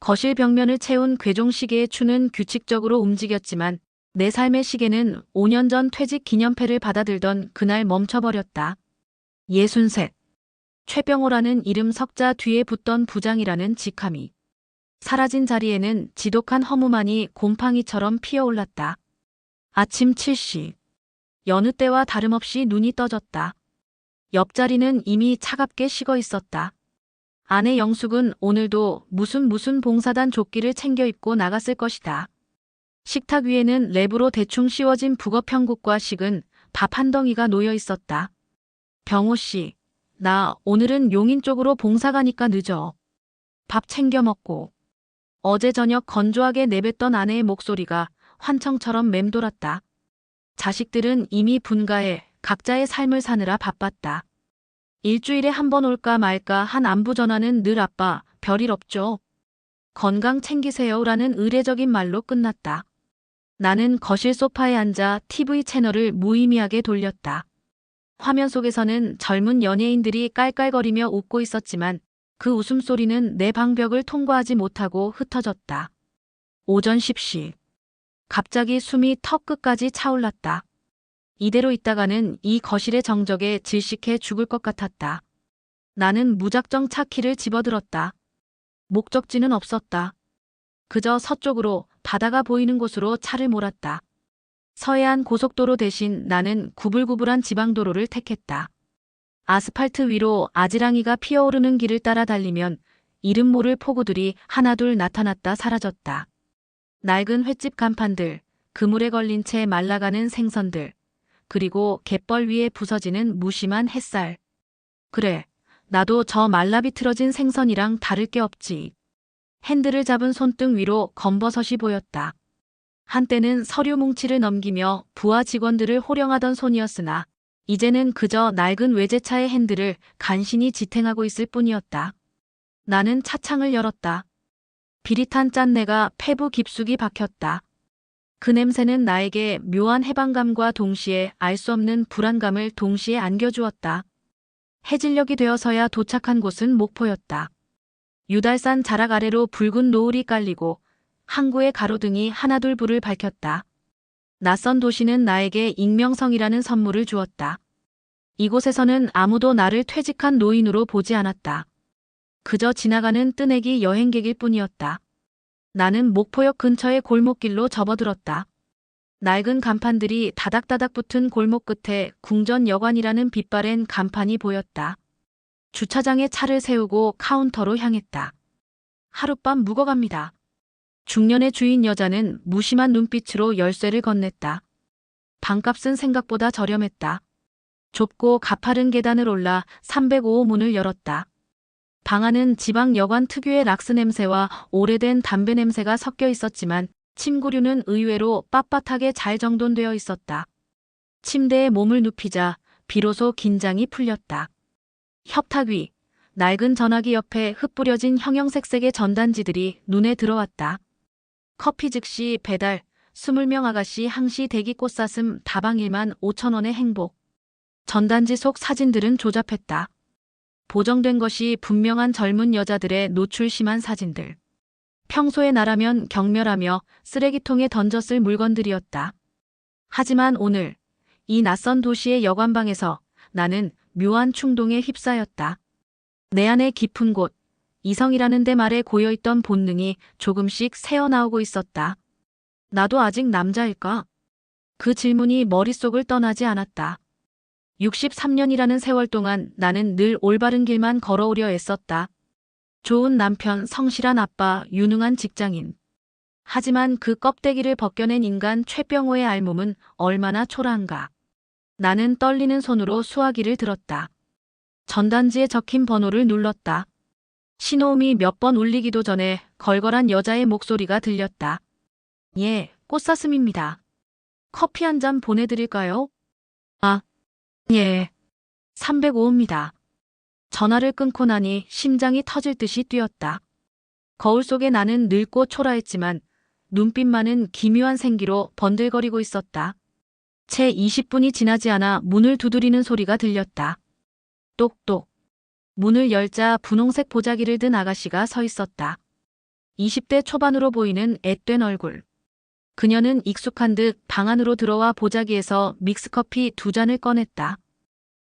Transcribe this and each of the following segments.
거실 벽면을 채운 괴종시계의 추는 규칙적으로 움직였지만 내 삶의 시계는 5년 전 퇴직 기념패를 받아들던 그날 멈춰버렸다. 63. 최병호라는 이름 석자 뒤에 붙던 부장이라는 직함이. 사라진 자리에는 지독한 허무만이 곰팡이처럼 피어올랐다. 아침 7시. 여느 때와 다름없이 눈이 떠졌다. 옆자리는 이미 차갑게 식어 있었다. 아내 영숙은 오늘도 무슨 봉사단 조끼를 챙겨 입고 나갔을 것이다. 식탁 위에는 랩으로 대충 씌워진 북어 편국과 식은 밥 한 덩이가 놓여 있었다. 병호 씨, 나 오늘은 용인 쪽으로 봉사 가니까 늦어. 밥 챙겨 먹고. 어제 저녁 건조하게 내뱉던 아내의 목소리가 환청처럼 맴돌았다. 자식들은 이미 분가해 각자의 삶을 사느라 바빴다. 일주일에 한 번 올까 말까 한 안부 전화는 늘 아빠, 별일 없죠. 건강 챙기세요라는 의례적인 말로 끝났다. 나는 거실 소파에 앉아 TV 채널을 무의미하게 돌렸다. 화면 속에서는 젊은 연예인들이 깔깔거리며 웃고 있었지만 그 웃음소리는 내 방벽을 통과하지 못하고 흩어졌다. 오전 10시. 갑자기 숨이 턱 끝까지 차올랐다. 이대로 있다가는 이 거실의 정적에 질식해 죽을 것 같았다. 나는 무작정 차 키를 집어들었다. 목적지는 없었다. 그저 서쪽으로 바다가 보이는 곳으로 차를 몰았다. 서해안 고속도로 대신 나는 구불구불한 지방도로를 택했다. 아스팔트 위로 아지랑이가 피어오르는 길을 따라 달리면 이름 모를 폭우들이 하나둘 나타났다 사라졌다. 낡은 횟집 간판들, 그물에 걸린 채 말라가는 생선들, 그리고 갯벌 위에 부서지는 무심한 햇살. 그래, 나도 저 말라비틀어진 생선이랑 다를 게 없지. 핸들을 잡은 손등 위로 검버섯이 보였다. 한때는 서류 뭉치를 넘기며 부하 직원들을 호령하던 손이었으나 이제는 그저 낡은 외제차의 핸들을 간신히 지탱하고 있을 뿐이었다. 나는 차창을 열었다. 비릿한 짠내가 폐부 깊숙이 박혔다. 그 냄새는 나에게 묘한 해방감과 동시에 알 수 없는 불안감을 동시에 안겨주었다. 해질녘이 되어서야 도착한 곳은 목포였다. 유달산 자락 아래로 붉은 노을이 깔리고 항구의 가로등이 하나둘 불을 밝혔다. 낯선 도시는 나에게 익명성이라는 선물을 주었다. 이곳에서는 아무도 나를 퇴직한 노인으로 보지 않았다. 그저 지나가는 뜨내기 여행객일 뿐이었다. 나는 목포역 근처의 골목길로 접어들었다. 낡은 간판들이 다닥다닥 붙은 골목 끝에 궁전여관이라는 빛바랜 간판이 보였다. 주차장에 차를 세우고 카운터로 향했다. 하룻밤 묵어갑니다. 중년의 주인 여자는 무심한 눈빛으로 열쇠를 건넸다. 방값은 생각보다 저렴했다. 좁고 가파른 계단을 올라 305호 문을 열었다. 방 안은 지방 여관 특유의 락스 냄새와 오래된 담배 냄새가 섞여 있었지만 침구류는 의외로 빳빳하게 잘 정돈되어 있었다. 침대에 몸을 눕히자 비로소 긴장이 풀렸다. 협탁 위, 낡은 전화기 옆에 흩뿌려진 형형색색의 전단지들이 눈에 들어왔다. 커피 즉시 배달, 20명 아가씨 항시 대기 꽃사슴 다방 1만 5천 원의 행복. 전단지 속 사진들은 조잡했다. 보정된 것이 분명한 젊은 여자들의 노출 심한 사진들. 평소에 나라면 경멸하며 쓰레기통에 던졌을 물건들이었다. 하지만 오늘 이 낯선 도시의 여관방에서 나는 묘한 충동에 휩싸였다. 내 안의 깊은 곳, 이성이라는 데 말에 고여있던 본능이 조금씩 새어나오고 있었다. 나도 아직 남자일까? 그 질문이 머릿속을 떠나지 않았다. 63년이라는 세월 동안 나는 늘 올바른 길만 걸어오려 애썼다. 좋은 남편, 성실한 아빠, 유능한 직장인. 하지만 그 껍데기를 벗겨낸 인간 최병호의 알몸은 얼마나 초라한가. 나는 떨리는 손으로 수화기를 들었다. 전단지에 적힌 번호를 눌렀다. 신호음이 몇 번 울리기도 전에 걸걸한 여자의 목소리가 들렸다. 예, 꽃사슴입니다. 커피 한 잔 보내드릴까요? 아, 예. 305호입니다. 전화를 끊고 나니 심장이 터질 듯이 뛰었다. 거울 속에 나는 늙고 초라했지만 눈빛만은 기묘한 생기로 번들거리고 있었다. 채 20분이 지나지 않아 문을 두드리는 소리가 들렸다. 똑똑. 문을 열자 분홍색 보자기를 든 아가씨가 서 있었다. 20대 초반으로 보이는 앳된 얼굴. 그녀는 익숙한 듯 방 안으로 들어와 보자기에서 믹스커피 2잔을 꺼냈다.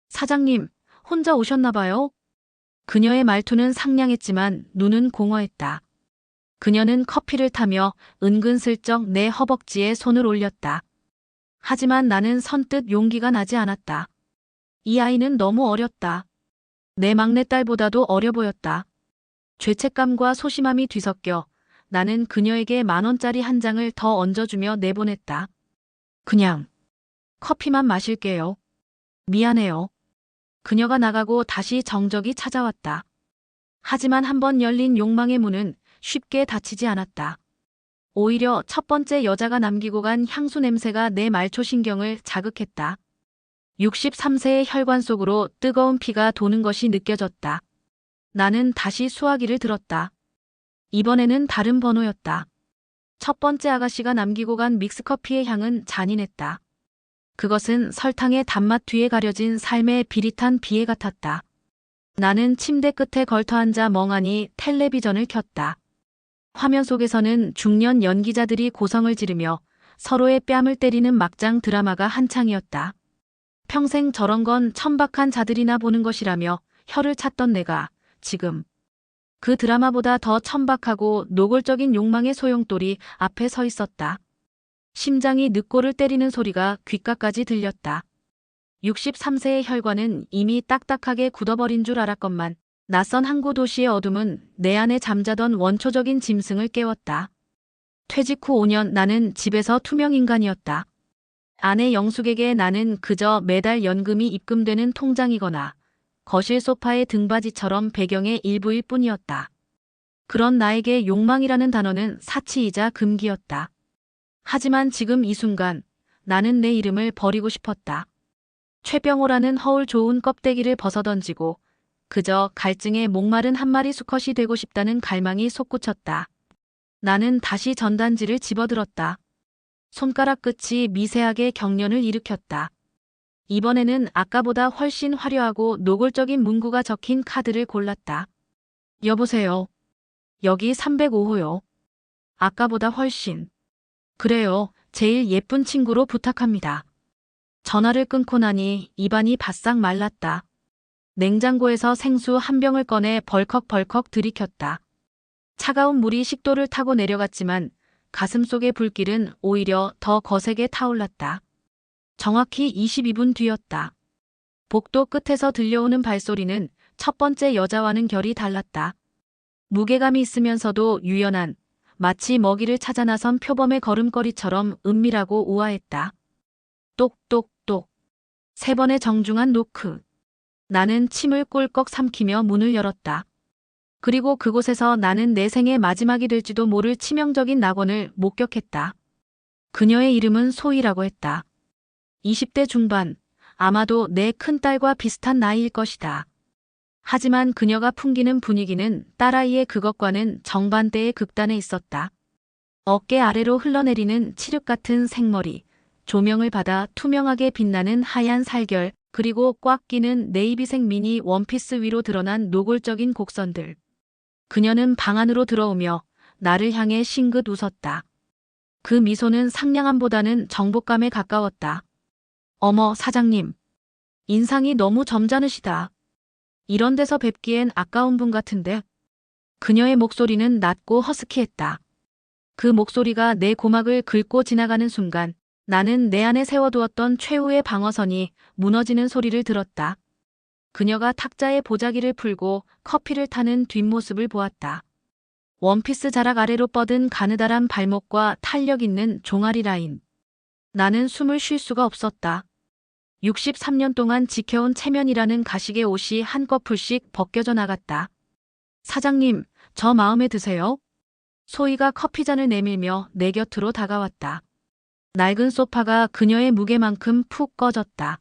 사장님, 혼자 오셨나 봐요? 그녀의 말투는 상냥했지만 눈은 공허했다. 그녀는 커피를 타며 은근슬쩍 내 허벅지에 손을 올렸다. 하지만 나는 선뜻 용기가 나지 않았다. 이 아이는 너무 어렸다. 내 막내딸보다도 어려 보였다. 죄책감과 소심함이 뒤섞여 나는 그녀에게 10,000원짜리 한 장을 더 얹어주며 내보냈다. 그냥 커피만 마실게요. 미안해요. 그녀가 나가고 다시 정적이 찾아왔다. 하지만 한번 열린 욕망의 문은 쉽게 닫히지 않았다. 오히려 첫 번째 여자가 남기고 간 향수 냄새가 내 말초신경을 자극했다. 63세의 혈관 속으로 뜨거운 피가 도는 것이 느껴졌다. 나는 다시 수화기를 들었다. 이번에는 다른 번호였다. 첫 번째 아가씨가 남기고 간 믹스커피의 향은 잔인했다. 그것은 설탕의 단맛 뒤에 가려진 삶의 비릿한 비애 같았다. 나는 침대 끝에 걸터앉아 멍하니 텔레비전을 켰다. 화면 속에서는 중년 연기자들이 고성을 지르며 서로의 뺨을 때리는 막장 드라마가 한창이었다. 평생 저런 건 천박한 자들이나 보는 것이라며 혀를 찼던 내가 지금 그 드라마보다 더 천박하고 노골적인 욕망의 소용돌이 앞에 서 있었다. 심장이 늑골을 때리는 소리가 귓가까지 들렸다. 63세의 혈관은 이미 딱딱하게 굳어버린 줄 알았건만 낯선 항구 도시의 어둠은 내 안에 잠자던 원초적인 짐승을 깨웠다. 퇴직 후 5년 나는 집에서 투명인간이었다. 아내 영숙에게 나는 그저 매달 연금이 입금되는 통장이거나 거실 소파의 등받이처럼 배경의 일부일 뿐이었다. 그런 나에게 욕망이라는 단어는 사치이자 금기였다. 하지만 지금 이 순간 나는 내 이름을 버리고 싶었다. 최병호라는 허울 좋은 껍데기를 벗어던지고 그저 갈증에 목마른 한 마리 수컷이 되고 싶다는 갈망이 솟구쳤다. 나는 다시 전단지를 집어들었다. 손가락 끝이 미세하게 경련을 일으켰다. 이번에는 아까보다 훨씬 화려하고 노골적인 문구가 적힌 카드를 골랐다. 여보세요. 여기 305호요. 아까보다 훨씬. 그래요. 제일 예쁜 친구로 부탁합니다. 전화를 끊고 나니 입안이 바싹 말랐다. 냉장고에서 생수 한 병을 꺼내 벌컥벌컥 들이켰다. 차가운 물이 식도를 타고 내려갔지만 가슴속의 불길은 오히려 더 거세게 타올랐다. 정확히 22분 뒤였다. 복도 끝에서 들려오는 발소리는 첫 번째 여자와는 결이 달랐다. 무게감이 있으면서도 유연한, 마치 먹이를 찾아 나선 표범의 걸음걸이처럼 은밀하고 우아했다. 똑똑똑. 3번의 정중한 노크. 나는 침을 꿀꺽 삼키며 문을 열었다. 그리고 그곳에서 나는 내 생의 마지막이 될지도 모를 치명적인 낙원을 목격했다. 그녀의 이름은 소희라고 했다. 20대 중반, 아마도 내 큰딸과 비슷한 나이일 것이다. 하지만 그녀가 풍기는 분위기는 딸아이의 그것과는 정반대의 극단에 있었다. 어깨 아래로 흘러내리는 칠흑 같은 생머리, 조명을 받아 투명하게 빛나는 하얀 살결, 그리고 꽉 끼는 네이비색 미니 원피스 위로 드러난 노골적인 곡선들. 그녀는 방 안으로 들어오며 나를 향해 싱긋 웃었다. 그 미소는 상냥함보다는 정복감에 가까웠다. 어머, 사장님. 인상이 너무 점잖으시다. 이런 데서 뵙기엔 아까운 분 같은데. 그녀의 목소리는 낮고 허스키했다. 그 목소리가 내 고막을 긁고 지나가는 순간 나는 내 안에 세워두었던 최후의 방어선이 무너지는 소리를 들었다. 그녀가 탁자에 보자기를 풀고 커피를 타는 뒷모습을 보았다. 원피스 자락 아래로 뻗은 가느다란 발목과 탄력 있는 종아리 라인. 나는 숨을 쉴 수가 없었다. 63년 동안 지켜온 체면이라는 가식의 옷이 한꺼풀씩 벗겨져 나갔다. 사장님, 저 마음에 드세요? 소희가 커피잔을 내밀며 내 곁으로 다가왔다. 낡은 소파가 그녀의 무게만큼 푹 꺼졌다.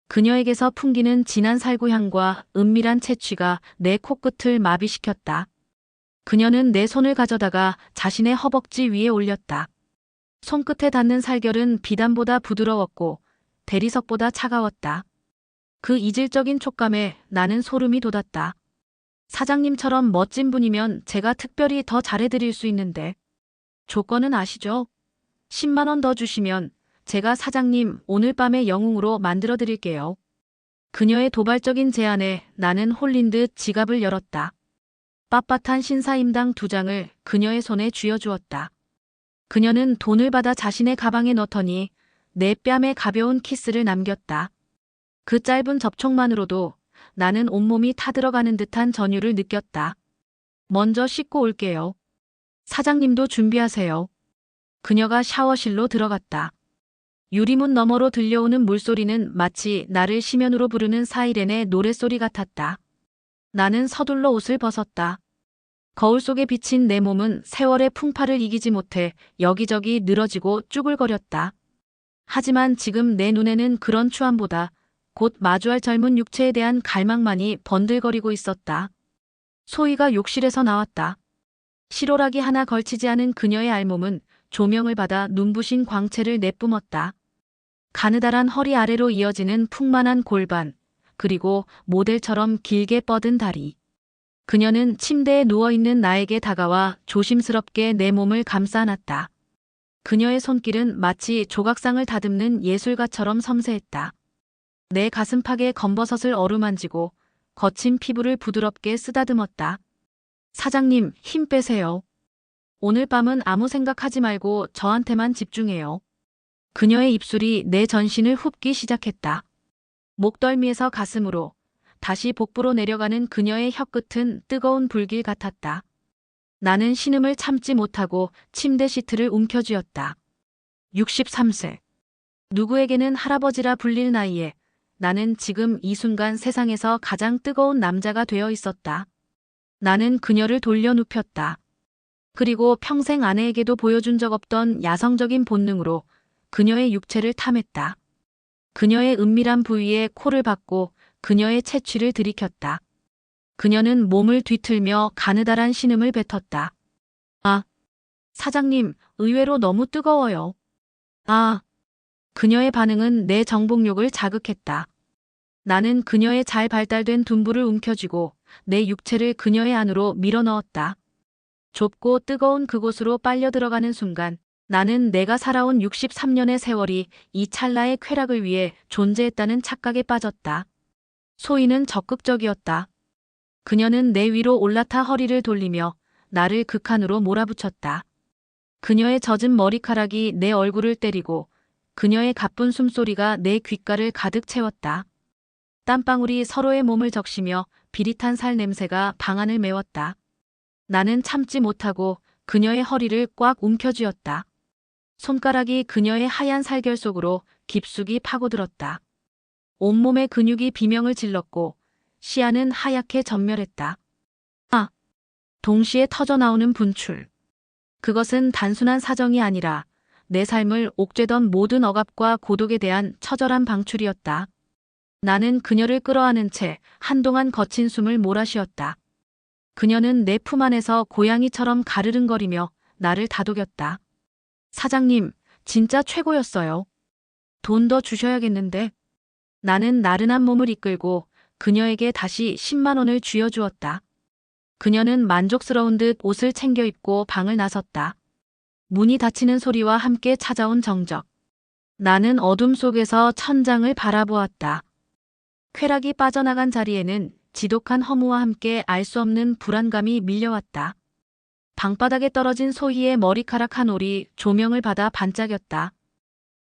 그녀에게서 풍기는 진한 살구향과 은밀한 채취가 내 코끝을 마비시켰다. 그녀는 내 손을 가져다가 자신의 허벅지 위에 올렸다. 손끝에 닿는 살결은 비단보다 부드러웠고 대리석보다 차가웠다. 그 이질적인 촉감에 나는 소름이 돋았다. 사장님처럼 멋진 분이면 제가 특별히 더 잘해드릴 수 있는데. 조건은 아시죠? 10만 원 더 주시면 제가 사장님 오늘 밤의 영웅으로 만들어 드릴게요. 그녀의 도발적인 제안에 나는 홀린 듯 지갑을 열었다. 빳빳한 신사임당 2장을 그녀의 손에 쥐어주었다. 그녀는 돈을 받아 자신의 가방에 넣더니 내 뺨에 가벼운 키스를 남겼다. 그 짧은 접촉만으로도 나는 온몸이 타들어가는 듯한 전율을 느꼈다. 먼저 씻고 올게요. 사장님도 준비하세요. 그녀가 샤워실로 들어갔다. 유리문 너머로 들려오는 물소리는 마치 나를 심연으로 부르는 사이렌의 노랫소리 같았다. 나는 서둘러 옷을 벗었다. 거울 속에 비친 내 몸은 세월의 풍파를 이기지 못해 여기저기 늘어지고 쭈글거렸다. 하지만 지금 내 눈에는 그런 추함보다 곧 마주할 젊은 육체에 대한 갈망만이 번들거리고 있었다. 소희가 욕실에서 나왔다. 실오라기 하나 걸치지 않은 그녀의 알몸은 조명을 받아 눈부신 광채를 내뿜었다. 가느다란 허리 아래로 이어지는 풍만한 골반, 그리고 모델처럼 길게 뻗은 다리. 그녀는 침대에 누워있는 나에게 다가와 조심스럽게 내 몸을 감싸 안았다. 그녀의 손길은 마치 조각상을 다듬는 예술가처럼 섬세했다. 내 가슴팍에 검버섯을 어루만지고 거친 피부를 부드럽게 쓰다듬었다. 사장님, 힘 빼세요. 오늘 밤은 아무 생각하지 말고 저한테만 집중해요. 그녀의 입술이 내 전신을 훅기 시작했다. 목덜미에서 가슴으로, 다시 복부로 내려가는 그녀의 혀끝은 뜨거운 불길 같았다. 나는 신음을 참지 못하고 침대 시트를 움켜쥐었다. 63세. 누구에게는 할아버지라 불릴 나이에 나는 지금 이 순간 세상에서 가장 뜨거운 남자가 되어 있었다. 나는 그녀를 돌려 눕혔다. 그리고 평생 아내에게도 보여준 적 없던 야성적인 본능으로 그녀의 육체를 탐했다. 그녀의 은밀한 부위에 코를 박고 그녀의 채취를 들이켰다. 그녀는 몸을 뒤틀며 가느다란 신음을 뱉었다. 아, 사장님, 의외로 너무 뜨거워요. 아, 그녀의 반응은 내 정복욕을 자극했다. 나는 그녀의 잘 발달된 둔부를 움켜쥐고 내 육체를 그녀의 안으로 밀어넣었다. 좁고 뜨거운 그곳으로 빨려 들어가는 순간 나는 내가 살아온 63년의 세월이 이 찰나의 쾌락을 위해 존재했다는 착각에 빠졌다. 소희는 적극적이었다. 그녀는 내 위로 올라타 허리를 돌리며 나를 극한으로 몰아붙였다. 그녀의 젖은 머리카락이 내 얼굴을 때리고 그녀의 가쁜 숨소리가 내 귓가를 가득 채웠다. 땀방울이 서로의 몸을 적시며 비릿한 살 냄새가 방안을 메웠다. 나는 참지 못하고 그녀의 허리를 꽉 움켜쥐었다. 손가락이 그녀의 하얀 살결 속으로 깊숙이 파고들었다. 온몸의 근육이 비명을 질렀고 시야는 하얗게 전멸했다. 아! 동시에 터져나오는 분출. 그것은 단순한 사정이 아니라 내 삶을 옥죄던 모든 억압과 고독에 대한 처절한 방출이었다. 나는 그녀를 끌어안은 채 한동안 거친 숨을 몰아쉬었다. 그녀는 내 품 안에서 고양이처럼 가르릉거리며 나를 다독였다. 사장님, 진짜 최고였어요. 돈 더 주셔야겠는데. 나는 나른한 몸을 이끌고 그녀에게 다시 10만 원을 쥐어주었다. 그녀는 만족스러운 듯 옷을 챙겨 입고 방을 나섰다. 문이 닫히는 소리와 함께 찾아온 정적. 나는 어둠 속에서 천장을 바라보았다. 쾌락이 빠져나간 자리에는 지독한 허무와 함께 알 수 없는 불안감이 밀려왔다. 방바닥에 떨어진 소희의 머리카락 한 올이 조명을 받아 반짝였다.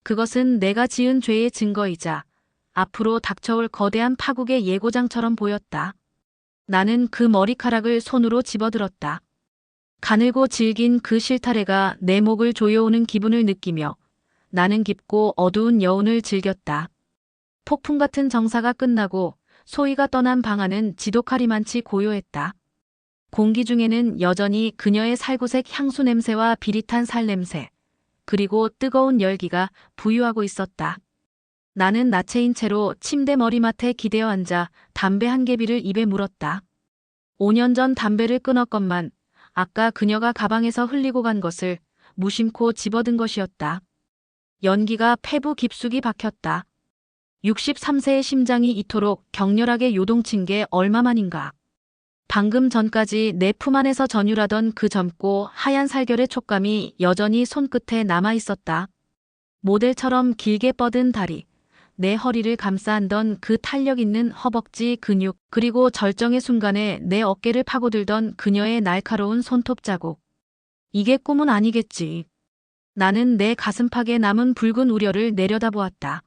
그것은 내가 지은 죄의 증거이자 앞으로 닥쳐올 거대한 파국의 예고장처럼 보였다. 나는 그 머리카락을 손으로 집어들었다. 가늘고 질긴 그 실타래가 내 목을 조여오는 기분을 느끼며 나는 깊고 어두운 여운을 즐겼다. 폭풍 같은 정사가 끝나고 소희가 떠난 방 안은 지독하리만치 고요했다. 공기 중에는 여전히 그녀의 살구색 향수 냄새와 비릿한 살 냄새, 그리고 뜨거운 열기가 부유하고 있었다. 나는 나체인 채로 침대 머리맡에 기대어 앉아 담배 한 개비를 입에 물었다. 5년 전 담배를 끊었건만 아까 그녀가 가방에서 흘리고 간 것을 무심코 집어든 것이었다. 연기가 폐부 깊숙이 박혔다. 63세의 심장이 이토록 격렬하게 요동친 게 얼마만인가. 방금 전까지 내 품 안에서 전율하던 그 젊고 하얀 살결의 촉감이 여전히 손끝에 남아 있었다. 모델처럼 길게 뻗은 다리, 내 허리를 감싸 안던 그 탄력 있는 허벅지 근육, 그리고 절정의 순간에 내 어깨를 파고들던 그녀의 날카로운 손톱 자국. 이게 꿈은 아니겠지. 나는 내 가슴팍에 남은 붉은 우려를 내려다보았다.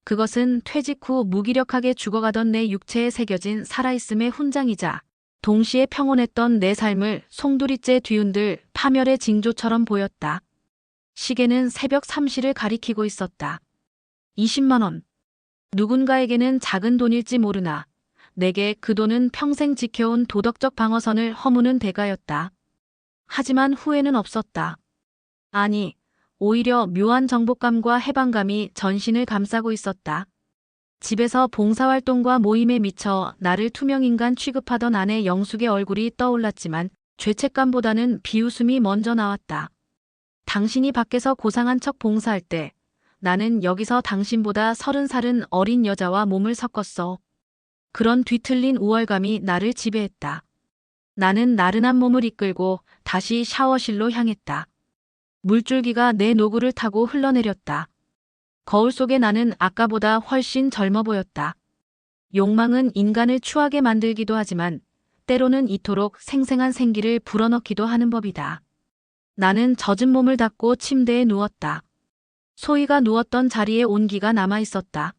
그것은 퇴직 후 무기력하게 죽어가던 내 육체에 새겨진 살아있음의 훈장이자 동시에 평온했던 내 삶을 송두리째 뒤흔들 파멸의 징조처럼 보였다. 시계는 새벽 3시를 가리키고 있었다. 20만 원. 누군가에게는 작은 돈일지 모르나 내게 그 돈은 평생 지켜온 도덕적 방어선을 허무는 대가였다. 하지만 후회는 없었다. 아니, 오히려 묘한 정복감과 해방감이 전신을 감싸고 있었다. 집에서 봉사활동과 모임에 미쳐 나를 투명인간 취급하던 아내 영숙의 얼굴이 떠올랐지만 죄책감보다는 비웃음이 먼저 나왔다. 당신이 밖에서 고상한 척 봉사할 때 나는 여기서 당신보다 30살은 어린 여자와 몸을 섞었어. 그런 뒤틀린 우월감이 나를 지배했다. 나는 나른한 몸을 이끌고 다시 샤워실로 향했다. 물줄기가 내 노구를 타고 흘러내렸다. 거울 속에 나는 아까보다 훨씬 젊어 보였다. 욕망은 인간을 추하게 만들기도 하지만 때로는 이토록 생생한 생기를 불어넣기도 하는 법이다. 나는 젖은 몸을 닦고 침대에 누웠다. 소희가 누웠던 자리에 온기가 남아 있었다.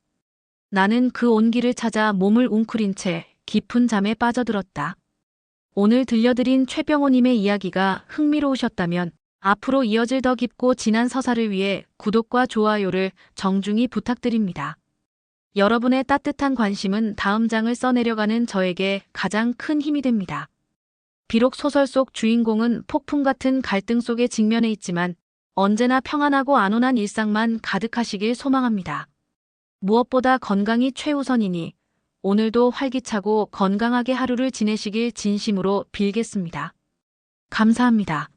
나는 그 온기를 찾아 몸을 웅크린 채 깊은 잠에 빠져들었다. 오늘 들려드린 최병호님의 이야기가 흥미로우셨다면 앞으로 이어질 더 깊고 진한 서사를 위해 구독과 좋아요를 정중히 부탁드립니다. 여러분의 따뜻한 관심은 다음 장을 써내려가는 저에게 가장 큰 힘이 됩니다. 비록 소설 속 주인공은 폭풍 같은 갈등 속에 직면해 있지만 언제나 평안하고 안온한 일상만 가득하시길 소망합니다. 무엇보다 건강이 최우선이니 오늘도 활기차고 건강하게 하루를 지내시길 진심으로 빌겠습니다. 감사합니다.